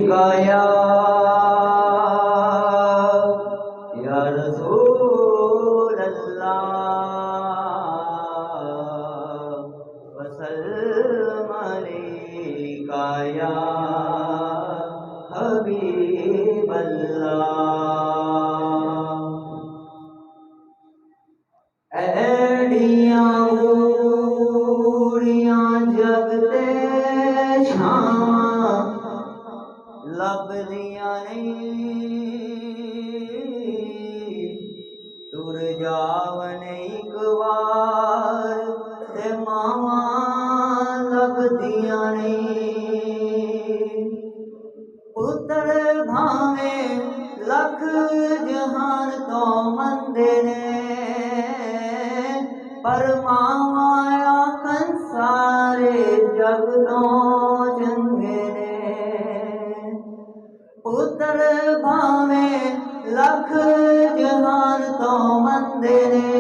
गाया या रसूल अल्लाह वसल्लम अलैका या हबीब अल्लाह। एड़ियां ऊड़ियां जगते छावां लभदियां नहीं, तुर जावन एक बार ते मावां लभदियां नहीं। पुत्र भावें लख जहान तो मंदे ने, पर मावां आखन सारे जग तो चंगे ने। पुत्र भावें लख जहान तो मंदे ने,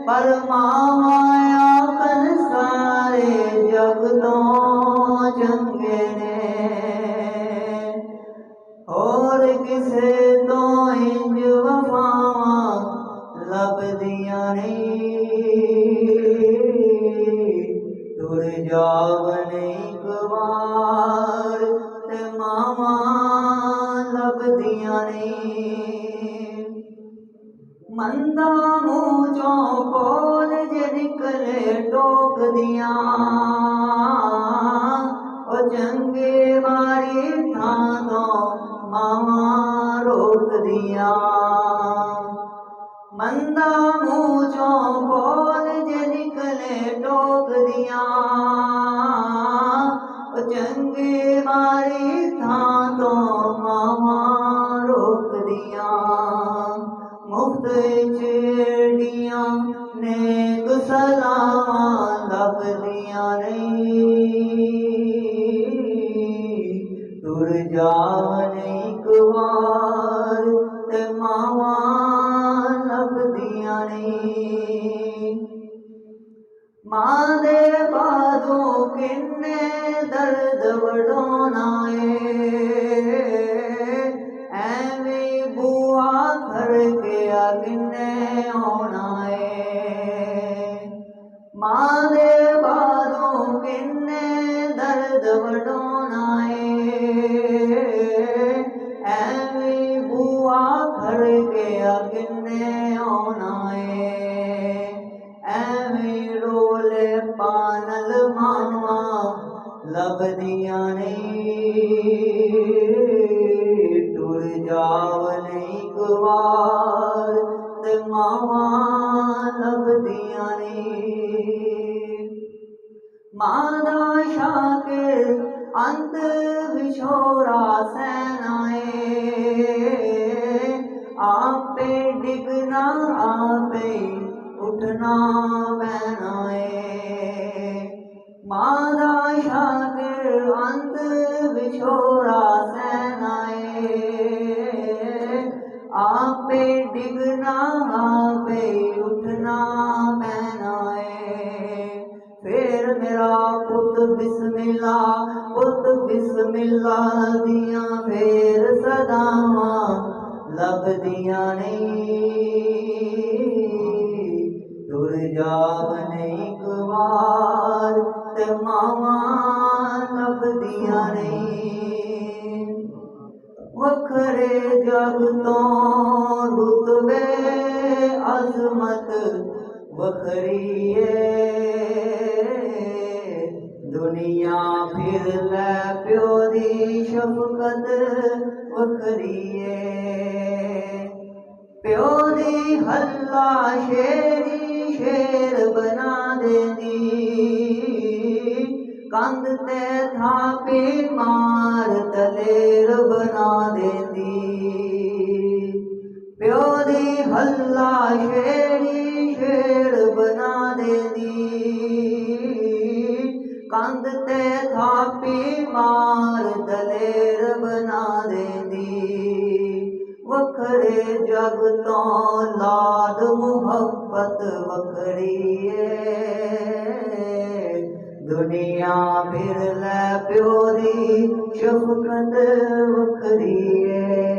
पर मावां आखन सारे जग तो चंगे ने। और किसे तो इंज वफावां लभदियां नहीं, तुर जावन एक बार ते मावां लभदियां नहीं। मंदा मुँह चों बोल जे निकले टोकदियां, ओ चंगे मारी थां तो मावां रोकदियां। मंदा मुँह चों बोल जे निकले टोकदियां, ओ चंगे मारी थां तो मावां रोकदियां। मुफ्त चेड़ियां नेक सलावां लभदियां नहीं, तुर जावन एक बार ते मावां लभदियां नहीं। मां दे बाजू किन्ने दर्द वडोना ऐवें बुआ घर के किन्ने होना मां दे बाजू किन्ने दर्द वडोना ऐवें बुआ घर के किन्ने होना ऐवें रोले पानल मावा लभदियां नहीं, तुर जावन एक बार ते मावां लभदियां नहीं। मां दा शाकिर अंत विछोरा सैनाए, आपे डिगना आपे उठना पैना मां दा शाकिर अंत विछोरा सहनाए, आपे डिगना आपे उठना पैना फिर मेरा पुत बिस्मिल्ला दिया फिर सदावां लभदियां नहीं, तुर जावन एक बार ते मावां लभदियां नहीं। वखरे जग तो रुतबे अजमत वखरी दुनिया फिर लै प्यो दी शफकत वखरी प्यो दी हल्ला शेरी शेर बना देंदी, कंध ते थापी मार दलेर बना देंदी। प्यो दी हल्ला शेरी शेर बना देंदी, कंध ते थापी मार दलेर बना देंदी। वखरे जग तो लाद मुहब्बत वखरी दुनिया फिर लै प्यो दी शफकत वखरी है।